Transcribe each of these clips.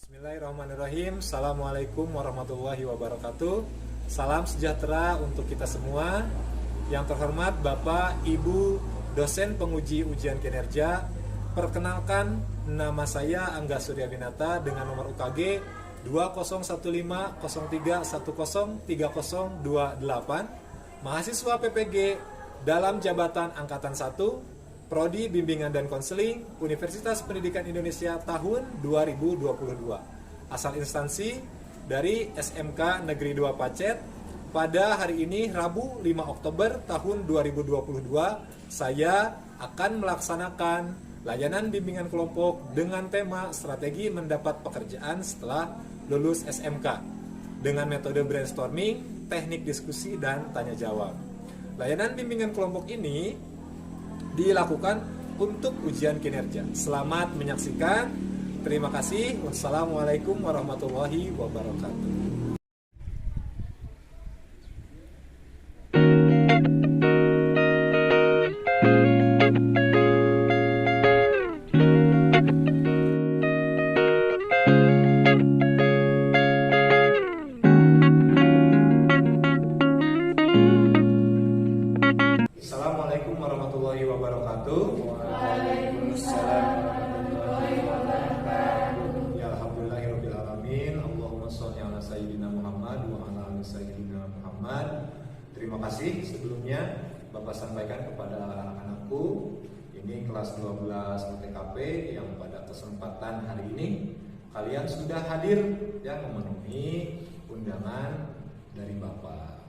Bismillahirrahmanirrahim. Assalamualaikum warahmatullahi wabarakatuh. Salam sejahtera untuk kita semua. Yang terhormat Bapak, Ibu, dosen penguji ujian kinerja. Perkenalkan, nama saya Angga Suryabinata dengan nomor UKG 201503103028, mahasiswa PPG dalam jabatan Angkatan 1, Prodi Bimbingan dan Konseling, Universitas Pendidikan Indonesia tahun 2022. Asal instansi dari SMK Negeri 2 Pacet. Pada hari ini Rabu 5 Oktober tahun 2022, saya akan melaksanakan layanan bimbingan kelompok dengan tema strategi mendapat pekerjaan setelah lulus SMK dengan metode brainstorming, teknik diskusi, dan tanya jawab. Layanan bimbingan kelompok ini dilakukan untuk ujian kinerja. Selamat menyaksikan. Terima kasih. Wassalamualaikum warahmatullahi wabarakatuh. Assalamualaikum warahmatullahi wabarakatuh. Waalaikumsalam warahmatullahi wabarakatuh. Ya alhamdulillahirabbil alamin. Allahumma shalli ala sayyidina Muhammad wa ala ali sayyidina Muhammad. Terima kasih sebelumnya Bapak sampaikan kepada anak-anakku. Ini kelas 12 UTKP yang pada kesempatan hari ini kalian sudah hadir yang memenuhi undangan dari Bapak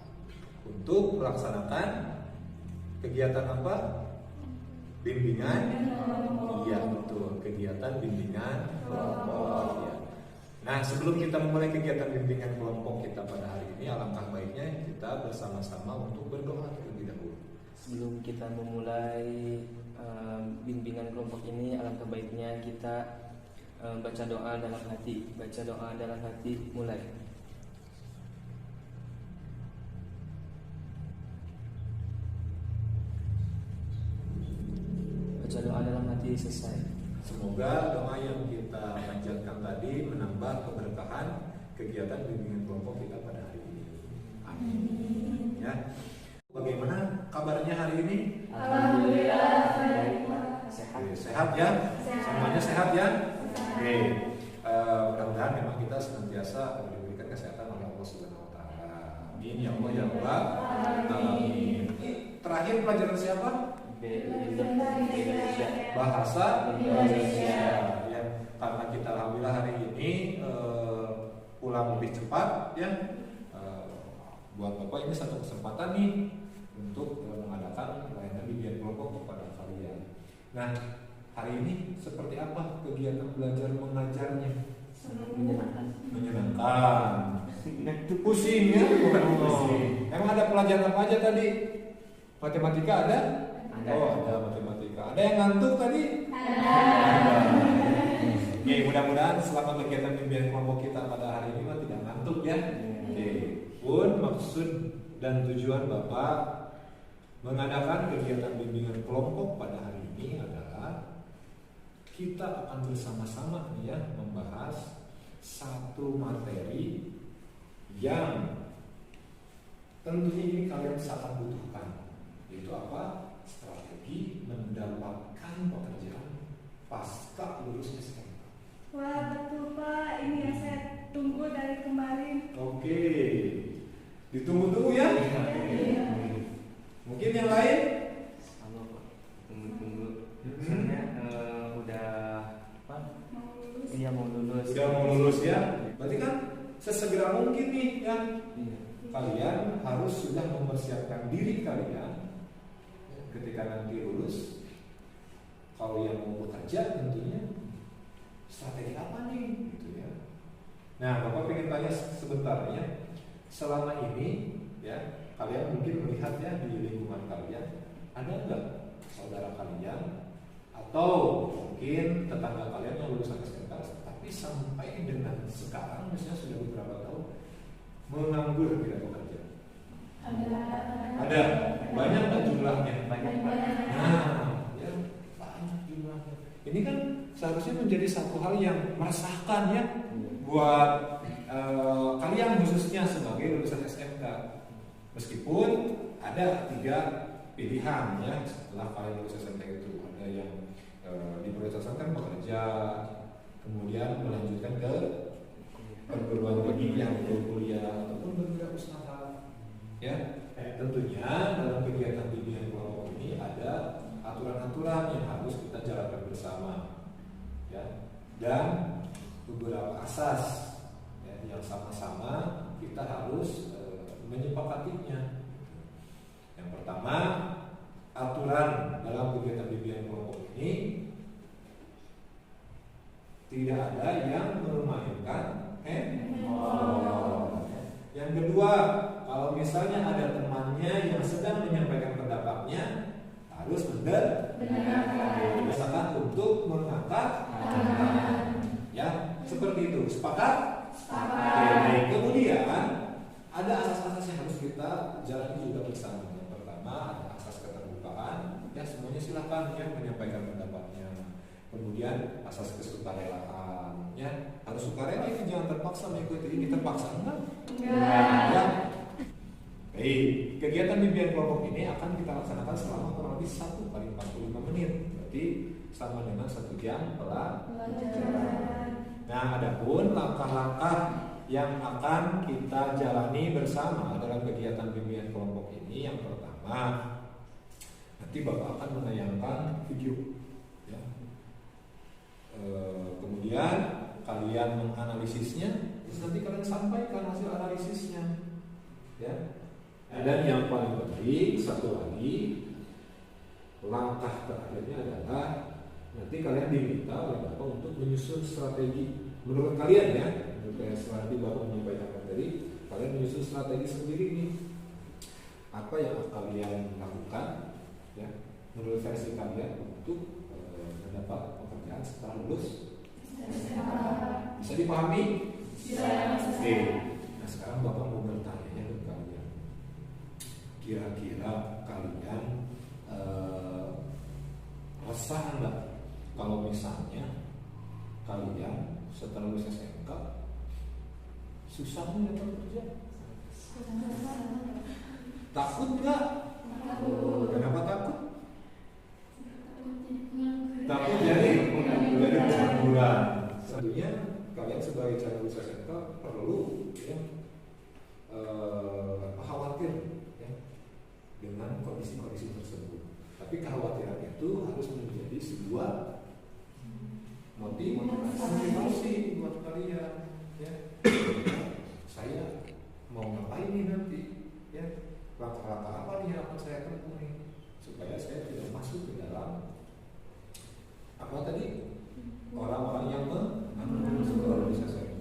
untuk melaksanakan kegiatan apa? Bimbingan? Iya betul, kegiatan bimbingan kelompok ya. Nah sebelum kita memulai kegiatan bimbingan kelompok kita pada hari ini, alangkah baiknya kita bersama-sama untuk berdoa terlebih dahulu. Sebelum kita memulai bimbingan kelompok ini, alangkah baiknya kita baca doa dalam hati. Baca doa dalam hati, mulai. Baca doa dalam hati, selesai. Semoga doa yang kita panjatkan tadi menambah keberkahan kegiatan bimbingan kelompok kita pada hari ini. Amin. Ya. Bagaimana kabarnya hari ini? Alhamdulillah baik, sehat. Sehat ya? Semuanya sehat ya? Oke. Mudah-mudahan memang kita senantiasa diberikan kesehatan oleh Allah Subhanahu wa taala. Amin ya Allah ya Rabbal alamin. Terakhir pelajaran siapa? Bahasa Indonesia. Ya, karena kita alhamdulillah hari ini pulang lebih cepat ya. Buat Bapak ini satu kesempatan nih untuk mengadakan layanan bimbingan kelompok kepada kalian. Nah, hari ini seperti apa kegiatan belajar mengajarnya? Menyenangkan. Pusing ya? Bukan pusing. Emang ada pelajaran apa aja tadi? Matematika ada? Oh, ada matematika. Ada yang ngantuk tadi? Ada. Oke, mudah-mudahan selama kegiatan bimbingan kelompok kita pada hari ini tidak ngantuk ya. Oke. Pun maksud dan tujuan Bapak mengadakan kegiatan bimbingan kelompok pada hari ini adalah kita akan bersama-sama ya membahas satu materi yang tentunya ini kalian sangat butuhkan, yaitu apa? Strategi mendapatkan pekerjaan pasca lulus SMK. Wah betul Pak, ini yang saya tunggu dari kemarin. Oke, ditunggu-tunggu ya. Mungkin yang lain? Halo Pak, tunggu. Soalnya udah apa? Mau lulus. Iya mau lulus. Sudah mau lulus ya. Berarti kan sesegera mungkin nih yang Iya. kalian harus sudah mempersiapkan diri kalian ketika nanti lulus. Kalau yang mau bekerja tentunya strategi apa nih gitu ya. Nah, Bapak pengen tanya sebentar ya. Selama ini ya, kalian mungkin melihat ya di lingkungan kalian ada nggak saudara kalian atau mungkin tetangga kalian yang lulusan SMK tapi sampai dengan sekarang misalnya sudah beberapa tahun menganggur tidak bekerja? Ada. Banyak nggak jumlahnya? Banyak. Nah, ya banyak jumlahnya. Ini kan seharusnya menjadi satu hal yang meresahkan ya. buat kalian khususnya sebagai lulusan SMK. Meskipun ada 3 pilihan ya setelah kalian lulus SMK itu, ada yang diprioritaskan bekerja, kemudian melanjutkan ke perguruan tinggi yang kuliah ataupun bergerak usaha. Ya, tentunya dalam kegiatan bimbingan kelompok ini ada aturan-aturan yang harus kita jalankan bersama, ya, dan beberapa asas ya, yang sama-sama kita harus menyepakatinya. Yang pertama, aturan dalam kegiatan bimbingan kelompok ini tidak ada yang memainkan handphone. Yang kedua, kalau misalnya ada temannya yang sedang menyampaikan pendapatnya, harus mendengarkan. Misalkan untuk mengangkat, ya seperti itu. Sepakat? Sepakat. Kemudian ada asas-asas yang harus kita jalani juga bersama. Yang pertama ada asas keterbukaan, ya semuanya silakan ya menyampaikan pendapatnya. Kemudian asas kesukarelaan, ya harus sukarela, ini jangan terpaksa mengikuti. Ini terpaksa enggak? Ya. Baik, kegiatan bimbingan kelompok ini akan kita laksanakan selama kurang lebih 1 kali 45 menit, berarti sama dengan 1 jam pelajaran. Nah, adapun langkah-langkah yang akan kita jalani bersama dalam kegiatan bimbingan kelompok ini, yang pertama, nanti Bapak akan menayangkan video. Ya. Kemudian kalian menganalisisnya, terus nanti kalian sampaikan hasil analisisnya. Ya. Dan yang paling penting satu lagi, langkah terakhirnya adalah nanti kalian diminta oleh Bapak untuk menyusun strategi menurut kalian ya. Seperti Bapak menyampaikan tadi, kalian menyusun strategi sendiri nih. Apa yang kalian lakukan ya menurut versi kalian untuk mendapat pekerjaan setelah lulus? Bisa dipahami? Oke. Nah sekarang Bapak mau bertanya ke kalian. Kira-kira kalian resah nggak kalau misalnya kalian setelah lulus SMK susah dapat kerja? Takut nggak? Kenapa takut? Takut jadi pengangguran. Tentunya kalian sebagai calon lulus SMK perlu ya, khawatir ya, dengan kondisi-kondisi tersebut. Tapi kekhawatiran itu harus menjadi sebuah motivasi buat kalian. Ya. Saya mau ngapain nih nanti? Ya, langkah-langkah apa nih yang akan saya tempuh nih supaya saya tidak masuk ke dalam apa tadi orang-orang yang menganggur sekolah bisa saya.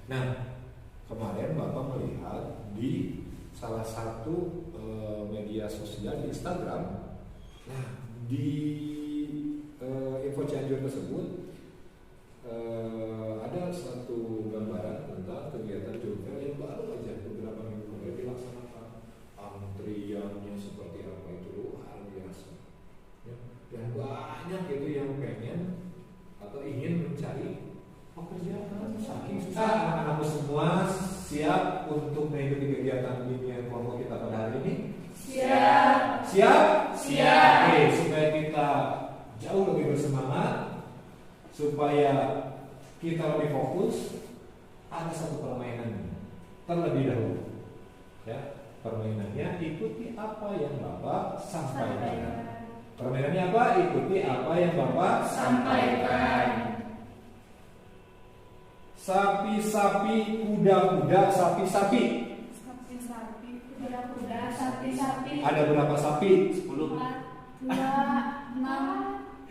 Nah, kemarin Bapak melihat di salah satu media sosial di Instagram. Nah, di info Cianjur tersebut ada satu gambaran tentang kegiatan jurnal yang baru aja beberapa minggu kemudian dilaksanakan. Antriannya seperti apa itu luar biasa ya. Dan banyak itu yang pengen atau ingin mencari pekerjaan. Saking susah anak-anak semua siap untuk mengikuti kegiatan bimbingan kelompok kita pada hari ini. Siap. Siap? Siap. Oke, supaya kita jauh lebih bersemangat, supaya kita lebih fokus, ada satu permainan terlebih dahulu. Ya, permainannya ikuti apa yang Bapak sampaikan. Permainannya apa? Ikuti apa yang Bapak sampaikan. Sapi-sapi, kuda-kuda, sapi-sapi. Sapi-sapi, kuda-kuda, sapi-sapi. Ada berapa sapi? 10. 2, 6,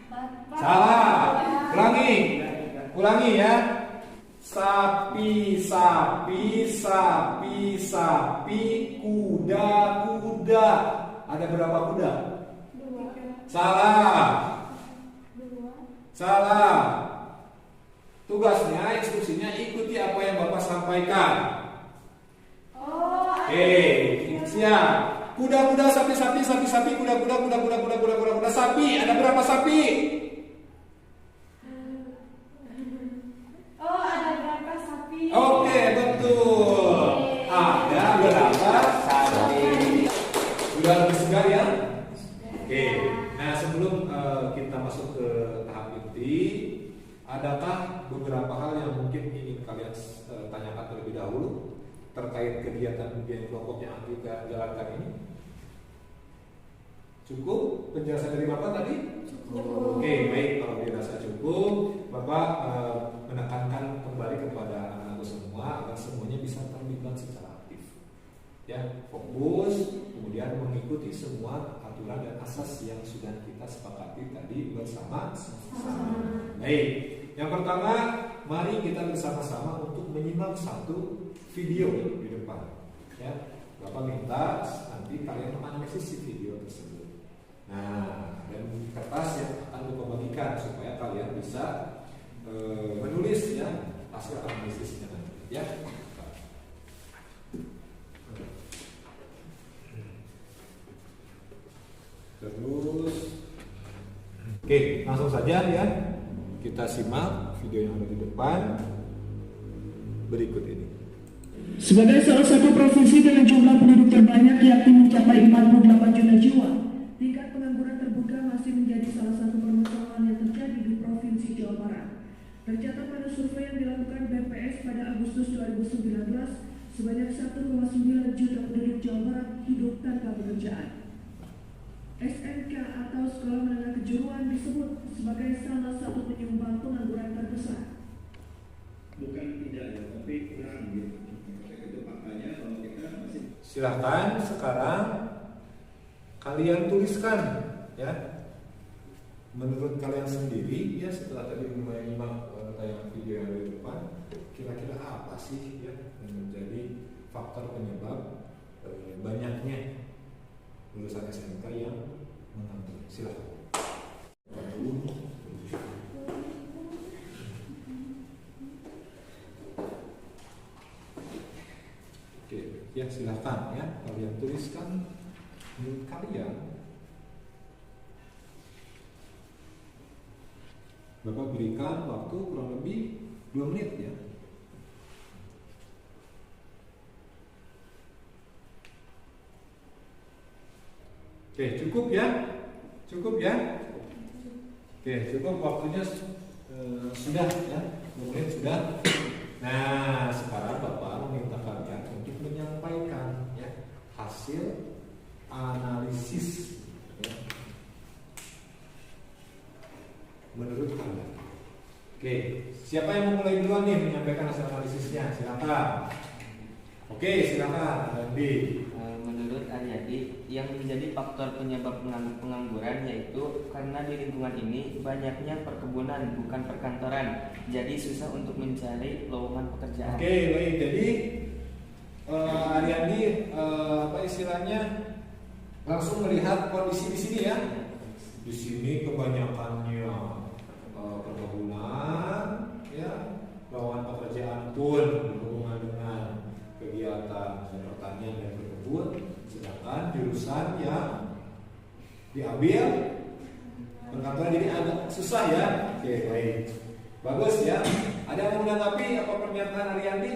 4. Salah. Ulangi ya. Sapi, sapi, sapi, sapi, kuda, kuda. Ada berapa kuda? 2. Salah. 2. Salah. Tugasnya, instruksinya ikuti apa yang Bapak sampaikan. Oh, Oke, siap. Kuda-kuda, sapi-sapi, sapi-sapi, kuda-kuda, kuda-kuda, kuda-kuda, kuda-kuda, sapi. Ada berapa sapi? Oh, ada berapa sapi? Sudah lebih segar ya? Oke. Nah, sebelum kita masuk ke tahap inti, adakah beberapa hal yang mungkin ingin kalian tanyakan terlebih dahulu terkait kegiatan ujian kelompok yang akan kita jalankan ini? Cukup penjelasan dari Bapak tadi? Cukup. Oke, baik. Kalau dirasa cukup, Bapak menekankan kembali kepada anak-anak semua agar semuanya bisa terlibat secara aktif. Ya, fokus, kemudian mengikuti semua aturan dan asas yang sudah kita sepakati tadi bersama. Baik. Yang pertama, mari kita bersama-sama untuk menyimak satu video di depan. Ya, Bapak minta nanti kalian menganalisis si video tersebut. Nah, dan kertas yang akan Bapak bagikan supaya kalian bisa menulis ya hasil analisisnya nanti. Ya. Terus, oke, langsung saja ya. Kita simak video yang ada di depan berikut ini. Sebagai salah satu provinsi dengan jumlah penduduk terbanyak yakni mencapai 48 juta jiwa, tingkat pengangguran terbuka masih menjadi salah satu permasalahan yang terjadi di Provinsi Jawa Barat. Tercatat pada survei yang dilakukan BPS pada Agustus 2019, sebanyak 1,9 juta penduduk Jawa Barat hidup tanpa pekerjaan. SMK atau Sekolah Menengah Kejuruan disebut sebagai salah satu penyumbang pengangguran terbesar. Bukan tidak ya, tapi kurang gitu. Itu makanya kalau kita masih. Silahkan sekarang kalian tuliskan ya. Menurut kalian sendiri ya setelah tadi menyimak tayangan video yang ada di depan, kira-kira apa sih ya yang menjadi faktor penyebab banyaknya lulusan SMK yang menganggur? Silahkan. Oke, ya silahkan ya kalian tuliskan menurut kalian. Bapak berikan waktu kurang lebih 2 menit ya. Oke, cukup ya? Cukup ya? Oke, cukup waktunya sudah ya, 2 menit sudah. Nah, sekarang Bapak meminta kalian untuk menyampaikan ya hasil analisis ya, menurut kalian. Oke, siapa yang mau mulai duluan nih menyampaikan hasil analisisnya? Silakan. Oke, silakan, Andi. Menurut Aryadi, yang menjadi faktor penyebab pengangguran yaitu karena di lingkungan ini banyaknya perkebunan bukan perkantoran, jadi susah untuk mencari lowongan pekerjaan. Oke, baik. Jadi Aryadi apa istilahnya langsung melihat kondisi di sini ya. Di sini kebanyakannya perkebunan, ya, lowongan pekerjaan pun berhubungan dengan kegiatan pertanian dan berkebun, sedangkan jurusan yang diambil perkantoran jadi agak susah ya. Oke, baik, bagus ya. Ada yang mau menanggapi apa pernyataan Aryandi?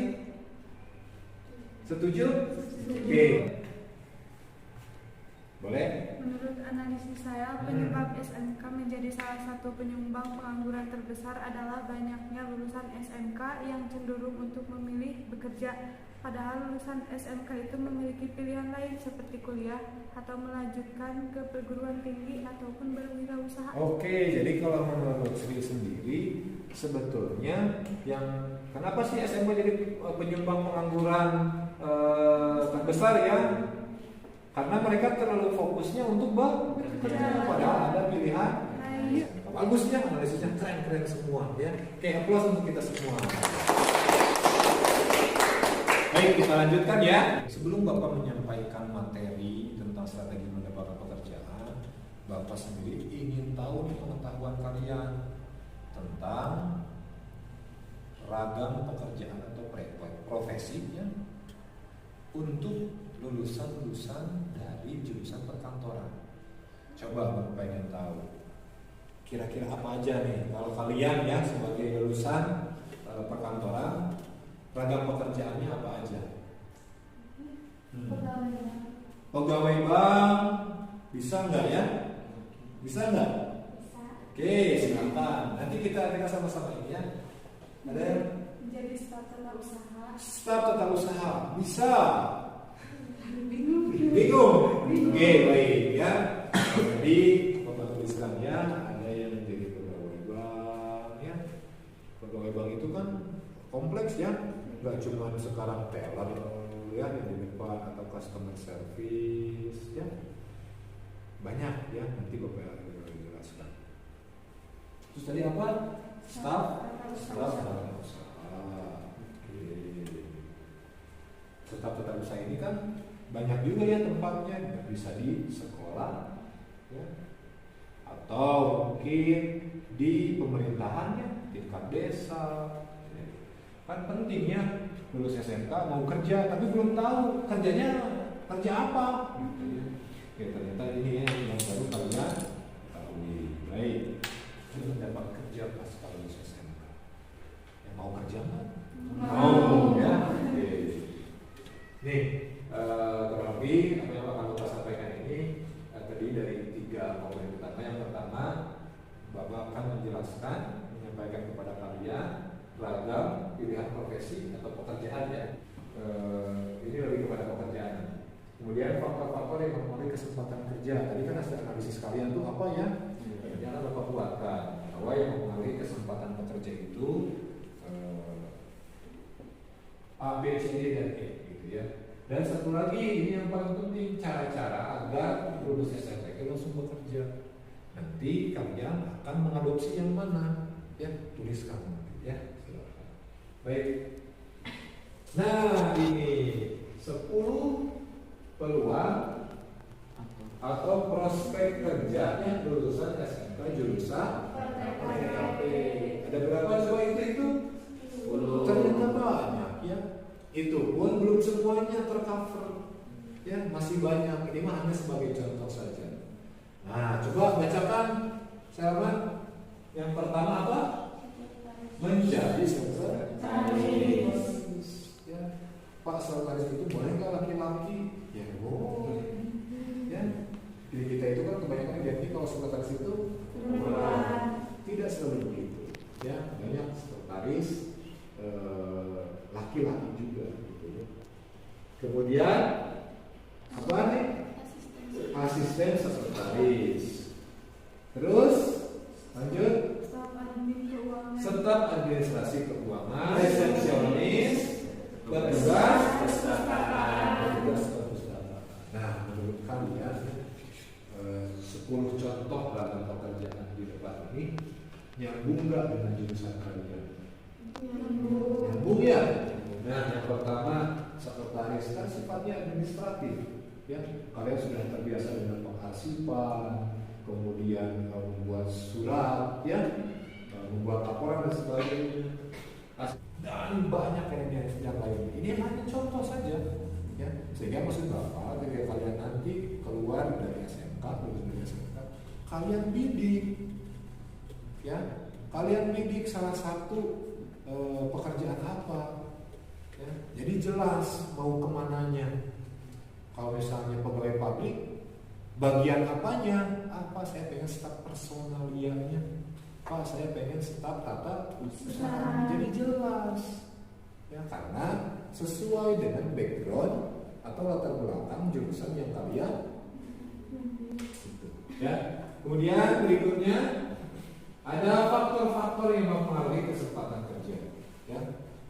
Setuju? Oke, boleh. Menurut analisis saya, penyebab SMK menjadi salah satu penyumbang pengangguran terbesar adalah banyaknya lulusan SMK yang cenderung untuk memilih bekerja, padahal lulusan SMK itu memiliki pilihan lain seperti kuliah atau melanjutkan ke perguruan tinggi ataupun berwirausaha. Oke, jadi kalau menurut Sri sendiri, sebetulnya yang kenapa sih SMK jadi penyumbang pengangguran terbesar ya? Karena mereka terlalu fokusnya untuk bekerja, padahal ada pilihan. Bagusnya analisisnya keren-keren semua ya. Oke, aplaus untuk kita semua. Baik, kita lanjutkan ya. Sebelum Bapak menyampaikan materi tentang strategi mendapatkan pekerjaan, Bapak sendiri ingin tahu pengetahuan kalian tentang ragam pekerjaan atau profesi ya, untuk lulusan-lulusan dari jurusan perkantoran. Coba Bapak pengen tahu kira-kira apa aja nih kalau kalian ya sebagai lulusan perkantoran, ragam pekerjaannya apa aja? Pegawai bank bisa nggak ya? Bisa nggak? Oke, silakan. Nanti kita sama-sama ini ya. Ada yang Menjadi staf tata usaha. staf tata usaha bisa? Bingung. Oke, baik ya. Jadi Bapak tuliskan ya, ada yang menjadi pegawai bank ya. Pegawai bank itu kan kompleks ya, nggak cuma sekarang teller ya yang di depan atau customer service ya, banyak ya, nanti Bapak jelaskan. Terus tadi apa? Staf tata usaha. Oke. Staf tata usaha ini kan banyak juga ya tempatnya, bisa di sekolah ya, atau mungkin di pemerintahannya tingkat desa. Kan penting ya, lulus SMK mau kerja tapi belum tahu kerjanya kerja apa. Ya, ternyata ini ya yang baru kalian ketahui. Baik, sudah dapat kerja pas lulus SMK. Yang mau kerja nggak? Mau ya. Oke. Nih, kurang lebih apa yang akan Bapak sampaikan ini terdiri dari 3 komponen utama. Yang pertama, Bapak akan menjelaskan, menyampaikan kepada kalian ragam pilihan profesi atau pekerjaan ya. Ini lebih kepada pekerjaan. Kemudian faktor-faktor yang mempengaruhi kesempatan kerja. Tadi kan hasil analisis kalian tuh apa ya? Jangan Bapak buatkan bahwa yang mempengaruhi kesempatan bekerja itu A, B, C, D, dan E gitu ya. Dan satu lagi ini yang paling penting, cara-cara agar lulus SMK langsung bekerja. Nanti kalian akan mengadopsi yang mana? Ya, tuliskan ya. Silakan. Baik. Nah, ini 10 peluang atau prospek kerja yang lulusan SMK jurusan PTKP. Ada berapa coba itu? 10. Ternyata banyak ya. Itu pun belum semuanya tercover ya, masih banyak. Ini mah hanya sebagai contoh saja. Nah, coba bacakan Selman. Yang pertama apa? Menjadi sekretaris ya. Pak, sekretaris itu boleh nggak laki-laki? Ya boleh ya. Jadi kita itu kan kebanyakan identik kalau sekretaris itu tidak selalu begitu ya. Banyak sekretaris laki-laki juga gitu. Kemudian apa nih? Asisten sekretaris. Terus lanjut, staf administrasi keuangan, resepsionis, petugas perpustakaan. Nah, menurut kalian 10 contoh dalam pekerjaan di depan ini nyambung nggak dengan jurusan kalian? Nyambung ya. Nah, yang pertama sekretaris kan sifatnya administratif ya. Kalian sudah terbiasa dengan pengarsipan, kemudian membuat surat ya, membuat laporan dan sebagainya, dan banyak yang lain. Ini hanya contoh saja ya, sehingga maksud Bapak ketika kalian nanti keluar dari SMK, lulus dari SMK, kalian bidik ya, kalian bidik salah satu pekerjaan apa ya, jadi jelas mau kemananya. Kalau misalnya pegawai pabrik, bagian apanya? Apa? Saya pengen staf personalianya. Pak, saya pengen staf tata usaha. Jadi jelas ya, karena sesuai dengan background atau latar belakang jurusan yang kalian ya. Kemudian berikutnya ada faktor-faktor yang mempengaruhi kesempatan kerja ya.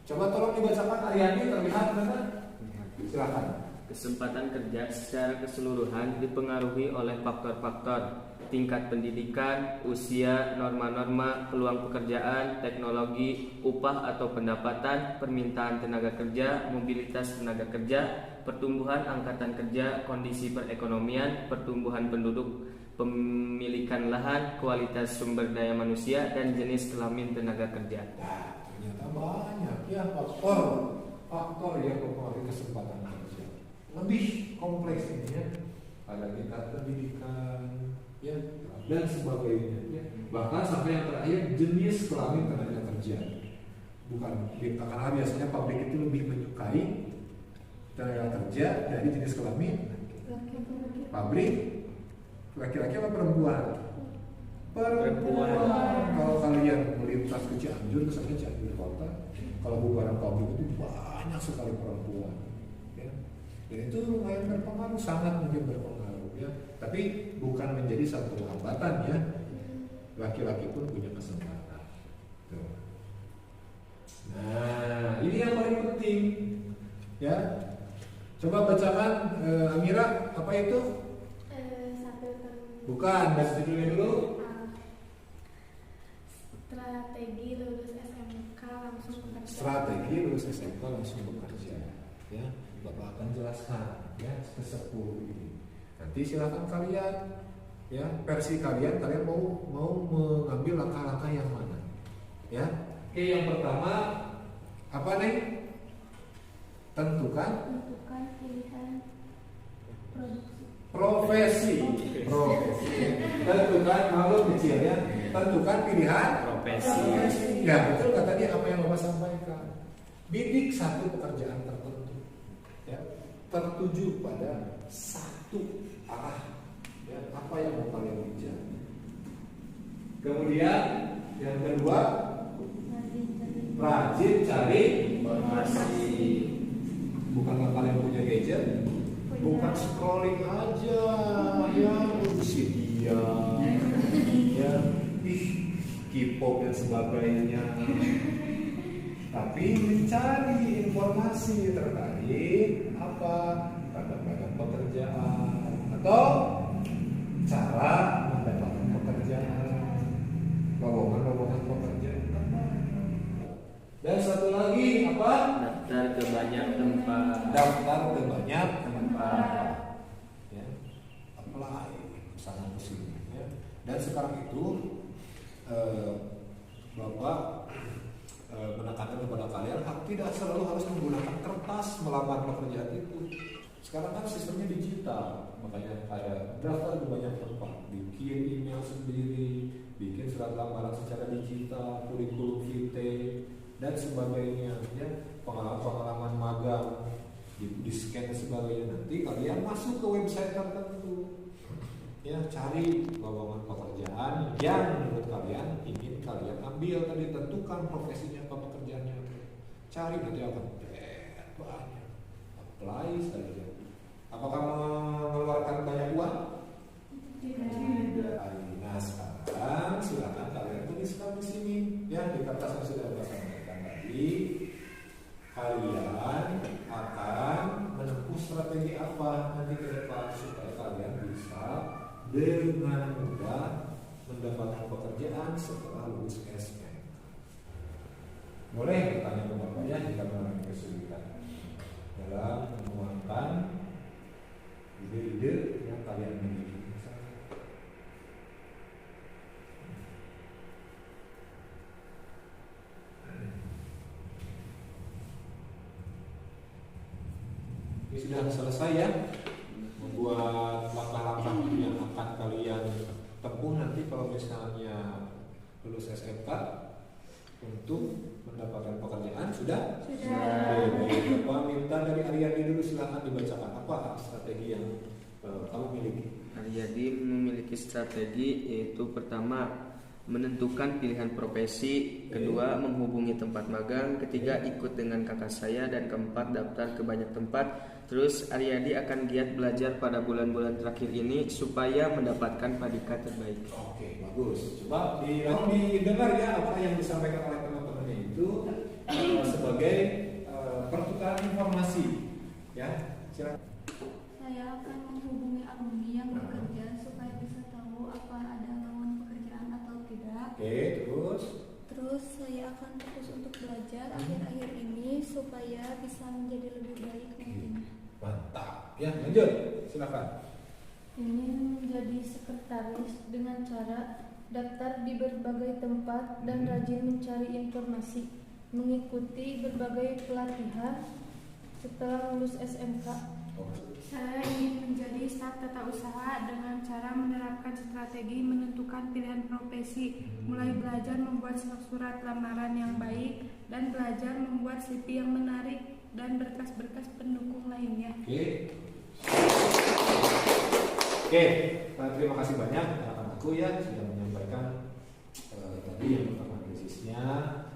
Coba tolong dibacakan Ariani, terlihat benar? Silakan. Kesempatan kerja secara keseluruhan dipengaruhi oleh faktor-faktor tingkat pendidikan, usia, norma-norma, peluang pekerjaan, teknologi, upah atau pendapatan, permintaan tenaga kerja, mobilitas tenaga kerja, pertumbuhan angkatan kerja, kondisi perekonomian, pertumbuhan penduduk, pemilikan lahan, kualitas sumber daya manusia, dan jenis kelamin tenaga kerja. Nah, ternyata banyak ya faktor yang mempengaruhi kesempatan kerja. Lebih kompleks ini ya, ada tingkat pendidikan ya, dan sebagainya ya. Bahkan sampai yang terakhir jenis kelamin tenaga kerja. Bukan karena biasanya pabrik itu lebih menyukai tenaga kerja dari jenis kelamin Pabrik laki-laki apa perempuan? Perempuan. Kalau kalian melintas ke Cianjur, misalnya Cianjur kota, kalau bubaran pabrik itu banyak sekali perempuan, ya. Dan itu lumayan berpengaruh, sangat mungkin berpengaruh, ya. Tapi bukan menjadi satu hambatan, ya. Laki-laki pun punya kesempatan. Tuh. Nah, ini yang paling penting, ya. Coba bacakan, Amira, apa itu? Bukan, dan judulnya dulu. Strategi lulus SMK langsung bekerja. Strategi lulus SMK langsung bekerja, ya. Bapak akan jelaskan, ya, ke-10 ini. Nanti silakan kalian, ya, versi kalian mau mengambil langkah-langkah yang mana, ya. Oke, yang pertama apa nih? Tentukan Pilihan profesi. Tentukan, malu kecil, ya. Tentukan pilihan Profesi. Ya, betul kata dia apa yang Bapak sampaikan. Bidik satu pekerjaan tertentu, ya, tertuju pada satu arah, ya, apa yang mau kalian kejar. Kemudian yang kedua, rajin cari Informasi. bukan kalian punya gadget, bukan scrolling aja, ya, si dia, ya, K-pop dan sebagainya, tapi mencari informasi terkait apa badan pekerjaan atau cara mendapatkan pekerjaan, lowongan pekerjaan. Dan satu lagi apa? Daftar ke banyak tempat. Daftar ke banyak tempat, ya, apply sana kesini, ya. Dan sekarang itu Bapak menekankan kepada kalian tidak selalu harus menggunakan kertas melamar pekerjaan itu. Sekarang kan sistemnya digital, makanya ada daftar ke banyak tempat, bikin email sendiri, bikin surat lamaran secara digital, kurikulum vitae dan sebagainya, ya, pengalaman magang, di scan dan sebagainya. Nanti kalian masuk ke website tertentu, ya, cari lowongan pekerjaan yang menurut kalian ingin kalian ambil. Tadi tentukan profesinya apa, pekerjaannya apa. Cari, nanti akan banyak, apply saja. Apakah mengeluarkan banyak uang? Tidak. Nah, sekarang silakan kalian tuliskan di sini, ya, di kertas yang sudah Bapak sampaikan tadi. Kalian akan menempuh strategi apa nanti ke depan supaya kalian bisa dengan mudah mendapatkan pekerjaan setelah lulus SMK. Boleh bertanya ke Bapak, ya, jika mengalami kesulitan dalam menuangkan ide-ide yang kalian miliki. Ini sudah selesai, ya, membuat langkah-langkah yang akan kalian tempuh nanti kalau misalnya lulus SMK untuk mendapatkan pekerjaan. Sudah? Sudah. Bapak minta dari Aryadi dulu, silahkan dibacakan apa strategi yang kamu miliki. Aryadi memiliki strategi, yaitu pertama menentukan pilihan profesi, kedua menghubungi tempat magang, ketiga ikut dengan kakak saya, dan keempat daftar ke banyak tempat. Terus Aryadi akan giat belajar pada bulan-bulan terakhir ini supaya mendapatkan padikat terbaik. Oke, bagus. Coba didengar, ya, apa yang disampaikan oleh teman-temannya itu sebagai pertukaran informasi, ya. Silakan. Saya akan menghubungi alumni yang bekerja supaya bisa tahu apa ada lowongan pekerjaan atau tidak. Oke, terus. Terus saya akan fokus untuk belajar akhir-akhir ini supaya bisa menjadi lebih baik nantinya. Mantap. Ya, lanjut. Silakan. Ingin menjadi sekretaris dengan cara daftar di berbagai tempat dan rajin mencari informasi, mengikuti berbagai pelatihan setelah lulus SMK. Saya ingin menjadi staf tata usaha dengan cara menerapkan strategi menentukan pilihan profesi, mulai belajar membuat surat lamaran yang baik dan belajar membuat CV yang menarik dan berkas-berkas pendukung lainnya. Oke. Oke, terima kasih banyak anak-anakku ya sudah menyampaikan tadi yang pertama tesisnya,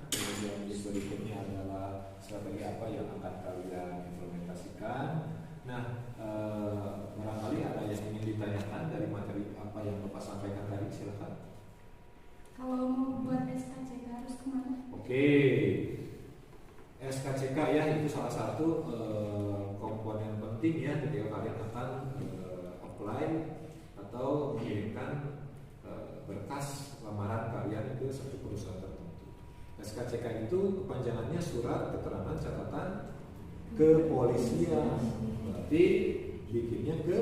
kemudian yang berikutnya adalah strategi apa yang akan kalian implementasikan. Nah, barangkali ada yang ingin ditanyakan dari materi apa yang Bapak sampaikan tadi, silakan. Kalau mau buat SKCK harus kemana? Oke, SKCK ya itu salah satu komponen penting ya ketika kalian akan apply atau mengirimkan berkas lamaran kalian ke satu perusahaan tertentu. SKCK itu kepanjangannya surat keterangan catatan kepolisian. Berarti bikinnya ke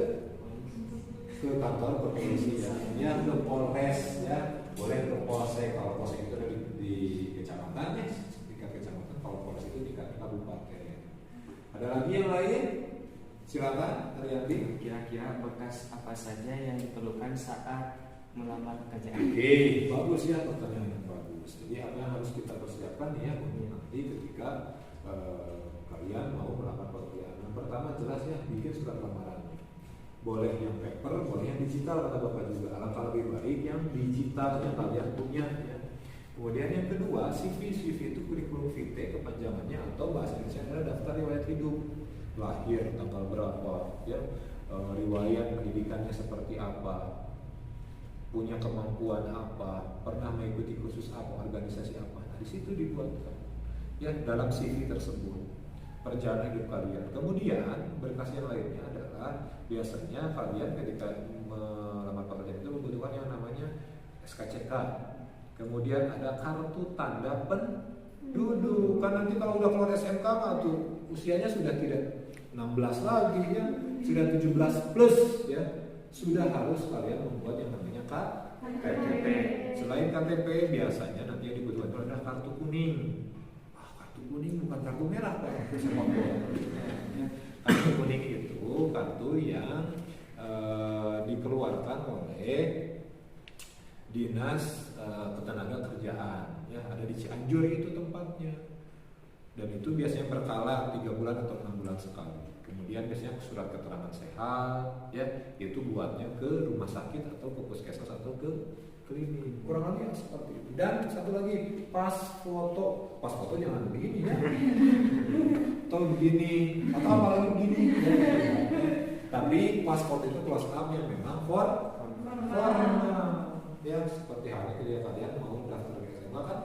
kantor kepolisian, ya ke Polres ya, boleh ke Polsek. Kalau Polsek itu ada di kecamatan ya, tingkat kecamatan. Kalau Polres itu tingkat kabupaten. Ada lagi yang lain? Silakan, Ariyanti. Kira-kira berkas apa saja yang diperlukan saat melamar pekerjaan? Oke, bagus ya, pertanyaan yang bagus. Jadi apa yang harus kita persiapkan ya untuk nanti ketika kalian mau melamar pekerjaan. Yang pertama jelas ya, bikin surat lamaran. Boleh yang paper, boleh yang digital, kata Bapak juga. Alangkah lebih baik yang digital yang kalian punya ya. Kemudian yang kedua, CV itu kurikulum vitae kepanjangannya, atau bahasa Indonesia adalah daftar riwayat hidup. Lahir tanggal berapa ya, riwayat pendidikannya seperti apa, punya kemampuan apa, pernah mengikuti kursus apa, organisasi apa. Nah, di situ dibuatkan ya dalam CV tersebut perjalanan hidup kalian. Kemudian berkas yang lainnya adalah biasanya kalian ketika melamar pekerjaan itu membutuhkan yang namanya SKCK. Kemudian ada kartu tanda penduduk. Kan nanti kalau udah keluar SMK mah tuh usianya sudah tidak 16 lagi ya, sudah 17 plus ya. Sudah harus kalian membuat yang namanya KTP. Selain KTP biasanya nanti yang dibutuhkan adalah kartu kuning. Kartu kuning bukan kartu merah Pak. Kartu kuning itu kartu yang dikeluarkan oleh Dinas Ketenaga Kerjaan ya, ada di Cianjur itu tempatnya. Dan itu biasanya berkala 3 bulan atau 6 bulan sekali. Kemudian biasanya surat keterangan sehat ya, itu buatnya ke rumah sakit atau ke puskesmas atau ke klinik. Kurang lebih seperti itu. Dan satu lagi, pas foto jangan begini ya. Atau begini, atau apalagi begini. Tapi pas foto itu kelas 6 yang memang formal. Ya seperti halnya ketika kalian mau daftar ke SMA kan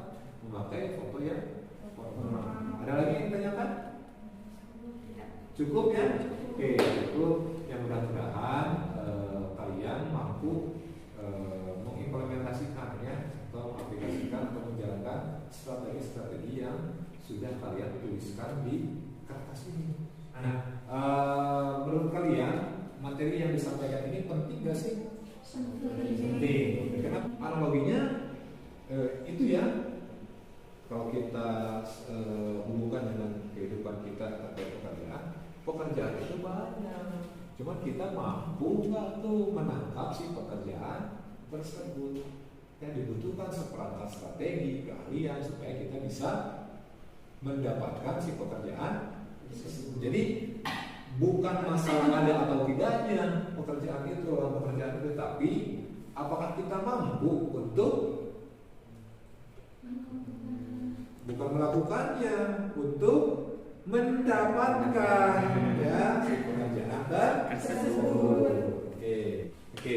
memakai foto yang formal. Ada lagi yang ditanyakan? Cukup ya? Oke, cukup. Yang mudah-mudahan kalian mampu mengimplementasikan ya, atau mengaplikasikan atau menjalankan strategi-strategi yang sudah kalian tuliskan di kertas ini. Nah, menurut kalian materi yang disampaikan ini penting gak sih? Penting. Karena analoginya itu ya, kalau kita hubungkan dengan kehidupan kita terkait pekerjaan itu banyak. Cuma kita mampu nggak tuh menangkap si pekerjaan tersebut. Yang dibutuhkan seperangkat strategi, keahlian supaya kita bisa mendapatkan si pekerjaan tersebut. Jadi bukan masalah ada atau tidaknya pekerjaan itu, tapi apakah kita mampu untuk bukan melakukannya, untuk mendapatkan ya si pekerjaan tersebut. Oke.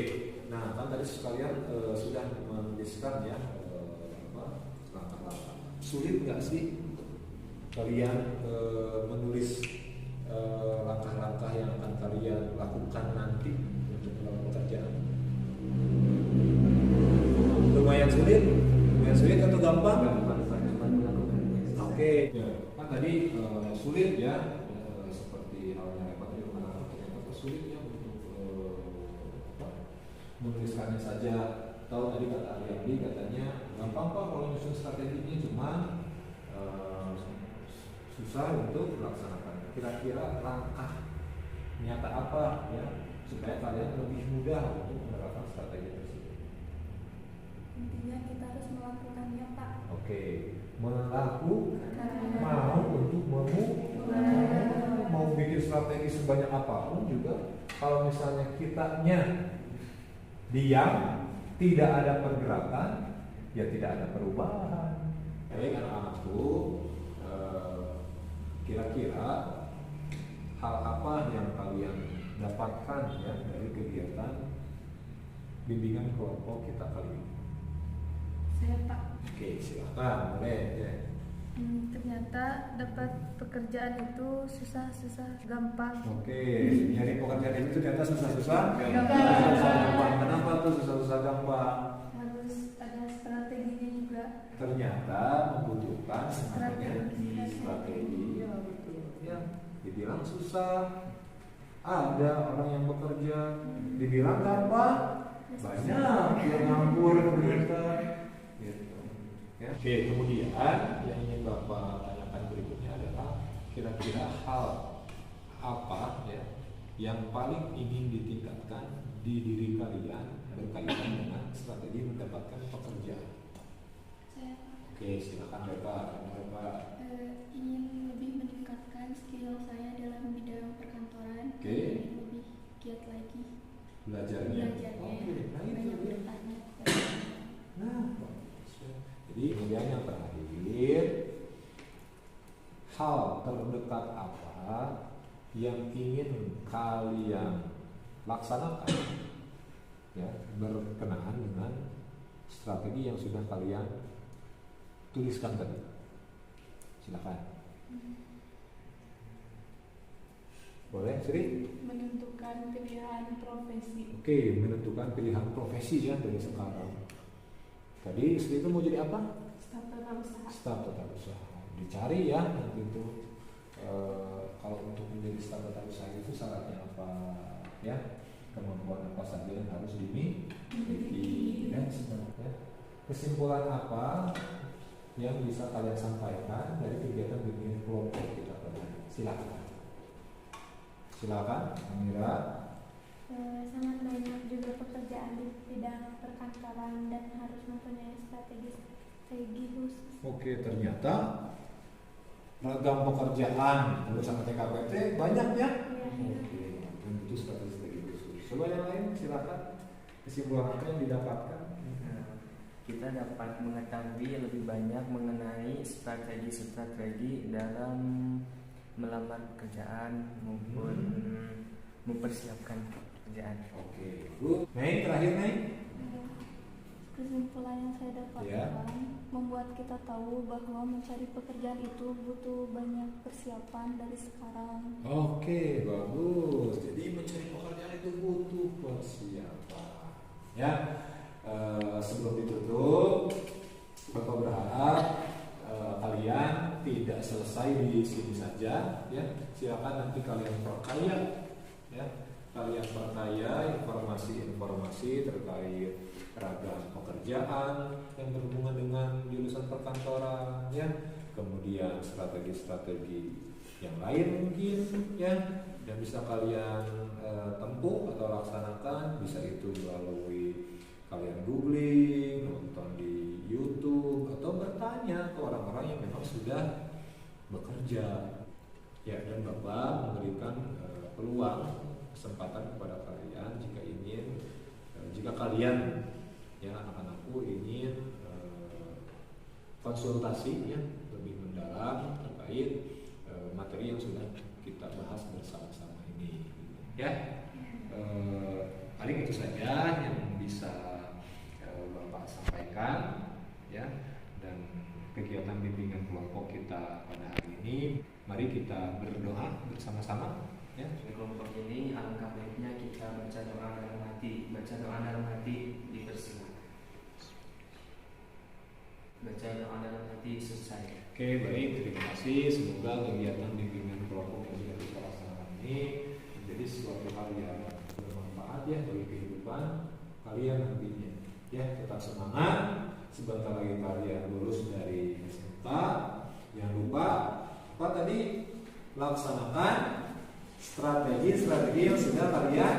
Nah, kan tadi sekalian sudah mendiskusikan ya langkah-langkah. Sulit nggak sih kalian menulis langkah-langkah yang akan kalian lakukan nanti untuk melakukan pekerjaan? Lumayan sulit atau gampang? Oke. Ya, kan tadi sulit ya, seperti halnya Pak tadi mengatakan ternyata sulit ya untuk menuliskannya saja. Tahu tadi kata Ariandi katanya gampang Pak kalau nyusun strateginya, cuma susah untuk melaksanakannya. Kira-kira langkah nyata apa ya supaya kalian lebih mudah untuk menerapkan strategi tersebut? Intinya kita harus melakukannya Pak. Oke, mau untuk memulai. mau bikin strategi sebanyak apapun juga, kalau misalnya kitanya diam, tidak ada pergerakan, ya tidak ada perubahan. Baik anak-anakku, kira-kira hal apa yang kalian dapatkan ya dari kegiatan bimbingan kelompok kita kali ini? Saya Pak. Oke, silakan boleh ya. Ternyata dapat pekerjaan itu susah-susah gampang. Oke, nyari pekerjaan itu ternyata susah-susah Gampang. Kenapa tuh susah-susah gampang? Harus ada strateginya juga. Ternyata membutuhkan strategi. Ya betul. Ya, dibilang susah. Ada orang yang bekerja, dibilang gampang, banyak yang nganggur ternyata. Gitu. Ya. Oke, kemudian yang ingin Bapak tanyakan berikutnya adalah kira-kira hal apa ya yang paling ingin ditingkatkan di diri kalian berkaitan dengan strategi mendapatkan pekerjaan. Saya Oke, silakan Bapak. ingin lebih meningkatkan skill saya dalam bidang perkantoran. Oke. Ingin lebih giat lagi Belajarnya. belajarnya, Oke, nah itu banyak dia. bertanya. Nah, bagus ya. Jadi kemudian yang terakhir, hal terdekat apa yang ingin kalian laksanakan ya berkenaan dengan strategi yang sudah kalian tuliskan tadi. Silakan. Boleh, Sri? Menentukan pilihan profesi. Oke, menentukan pilihan profesi ya dari sekarang. Tadi Sri itu mau jadi apa? Staf tata usaha. Staf tata usaha. Dicari ya nanti itu kalau untuk menjadi staf tata usaha itu syaratnya apa ya? Kemampuan apa saja yang harus dimiliki dan sebenarnya kesimpulan apa yang bisa kalian sampaikan dari kegiatan bimbingan kelompok kita tadi? Silakan, Amira. Sangat banyak juga pekerjaan di bidang perkantoran dan harus mempunyai strategi khusus. Oke, ternyata ragam pekerjaan bersama TKPT banyak ya. Oke, dan itu strategi khusus. Coba yang lain silakan. Kesimpulan apa yang didapatkan? Kita dapat mengetahui lebih banyak mengenai strategi-strategi dalam melamar pekerjaan maupun mempersiapkan pekerjaan. Oke, good. Nay, terakhir Nay. Kesimpulan yang saya dapatkan membuat kita tahu bahwa mencari pekerjaan itu butuh banyak persiapan dari sekarang. Oke, bagus. Jadi mencari pekerjaan itu butuh persiapan. Ya, sebelum ditutup, Bapak berharap kalian tidak selesai di sini saja. Ya, silakan nanti kalian perkaya. Ya, kalian perkaya informasi-informasi terkait ragam pekerjaan yang berhubungan dengan jurusan perkantoran, ya, kemudian strategi-strategi yang lain mungkin, ya, yang bisa kalian tempuh atau laksanakan, bisa itu melalui kalian googling, nonton di YouTube, atau bertanya ke orang-orang yang memang sudah bekerja, ya, dan Bapak memberikan peluang kesempatan kepada kalian jika kalian ya anak-anakku ingin konsultasi ya lebih mendalam terkait materi yang sudah kita bahas bersama-sama ini ya. Paling itu saja yang bisa Bapak sampaikan ya, dan kegiatan bimbingan kelompok kita pada hari ini, mari kita berdoa bersama-sama ya. Di kelompok ini alangkah baiknya kita baca doa dalam hati dipersilakan. Baca doa dalam hati selesai. Oke, baik, terima kasih. Semoga kegiatan bimbingan kelompok yang sudah kita laksanakan ini menjadi suatu hal yang bermanfaat ya bagi kehidupan kalian nantinya. Ya, tetap semangat. Sebentar lagi kalian lulus dari SMK. Jangan lupa apa tadi? Laksanakan strategi yang sudah kalian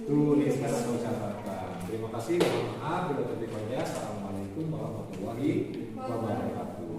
tuliskan atau catatkan. Terima kasih. Mohon maaf bila terjadi. Assalamualaikum warahmatullahi wabarakatuh.